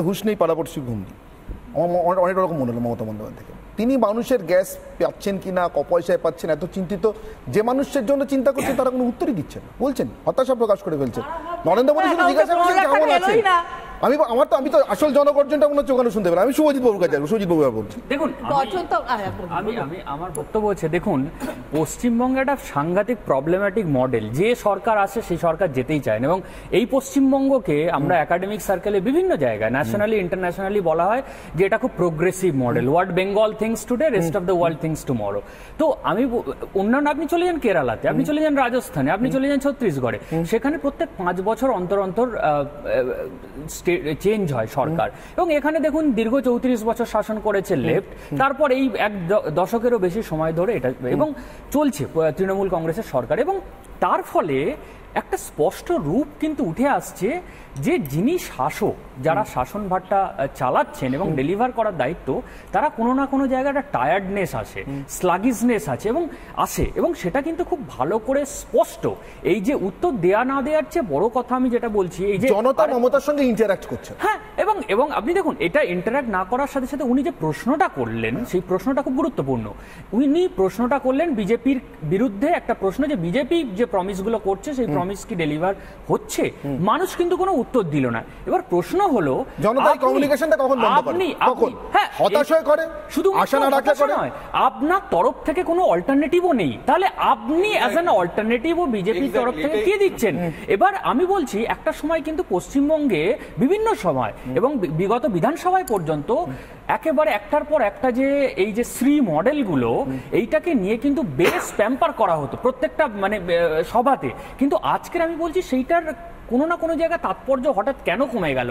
হুঁশ নেই পাড়াপড়শি ঘুম নেই। আমার অনেক রকম মনে হলো মমতা বন্দ্যোপাধ্যায় থেকে। তিনি মানুষের গ্যাস পাচ্ছেন কিনা, পয়সায় পাচ্ছেন, এত চিন্তিত। যে মানুষের জন্য চিন্তা করছে তারা কোনো উত্তরই দিচ্ছেন না, বলছেন হতাশা প্রকাশ করে ফেলছেন। নরেন্দ্র মোদী শুধু জিজ্ঞাসা করছেন কেমন আছে। আমি তো আসল জনগর্জনটা মনে হচ্ছে ওখানে শুনতে পেলাম। আমি শুভজিৎ বাবুর কাছে যাবো। শুভজিৎ বাবু বলছি, দেখুন আমি আমার বক্তব্য হচ্ছে, দেখুন পশ্চিমবঙ্গে একটা সাংঘাতিক প্রবলেম্যাটিক মডেল। যে সরকার আসে সেই সরকার যেতেই চায় না, এবং এই পশ্চিমবঙ্গকে আমরা একাডেমিক সার্কেলে বিভিন্ন জায়গায় ন্যাশনালি ইন্টারন্যাশনালি বলা হয় যে এটা খুব progressive model. What Bengal things today, rest of the world things tomorrow. তো আমি অন্যান্য, আপনি চলে যান কেরালাতে, আপনি চলে যান রাজস্থানে, আপনি চলে যান ছত্তিশগড়ে, সেখানে প্রত্যেক 5 বছর অন্তর অন্তর চেঞ্জ হয় সরকার। এবং এখানে দেখুন দীর্ঘ 34 বছর শাসন করেছে লেফট, তারপর এই এক দশকেরও বেশি সময় ধরে এটা এবং চলছে তৃণমূল কংগ্রেসের সরকার। এবং তার ফলে একটা স্পষ্ট রূপ কিন্তু উঠে আসছে যে যিনি শাসক, যারা শাসনভারটা চালাচ্ছেন এবং ডেলিভার করার দায়িত্ব, তারা কোনো না কোনো জায়গায় একটা টায়ার্ডনেস আছে, স্লাগিশনেস আছে এবং আসে, এবং সেটা কিন্তু খুব ভালো করে স্পষ্ট। এই যে উত্তর দেয়া না দেওয়ার চেয়ে বড় কথা আমি যেটা বলছি, এই যে জনতা মমতার সঙ্গে ইন্টারঅ্যাক্ট করছে। হ্যাঁ, এবং আপনি দেখুন এটা ইন্টারঅ্যাক্ট না করার সাথে সাথে উনি যে প্রশ্নটা করলেন, সেই প্রশ্নটা খুব গুরুত্বপূর্ণ। উনি প্রশ্নটা করলেন বিজেপির বিরুদ্ধে, একটা প্রশ্ন যে বিজেপি যে প্রমিসগুলো করছে সেই প্রমিস কি ডেলিভার হচ্ছে। মানুষ কিন্তু কোনো উত্তর দিল না। এবার প্রশ্ন হলো জনতা কমিউনিকেশনটা কখন বন্ধ করে, কখন হতাশ হয়ে করে, শুধু আশা না রাখলে করে। আপনার তরফ থেকে কোনো অল্টারনেটিভও নেই, তাহলে আপনি অ্যাজ অ্যান অল্টারনেটিভও বিজেপির তরফ থেকে কি দিচ্ছেন? এবার আমি বলছি একটা সময় কিন্তু পশ্চিমবঙ্গে বিভিন্ন সময় এবং বিগত বিধানসভায় পর্যন্ত একেবারে একটার পর একটা যে এই যে শ্রী মডেলগুলো, এইটাকে নিয়ে কিন্তু বেশ প্যাম্পার করা হতো প্রত্যেকটা মানে সভাতে। কিন্তু আজকের আমি বলছি সেইটার কোনো না কোনো জায়গায় তাৎপর্য হঠাৎ কেন কমে গেল?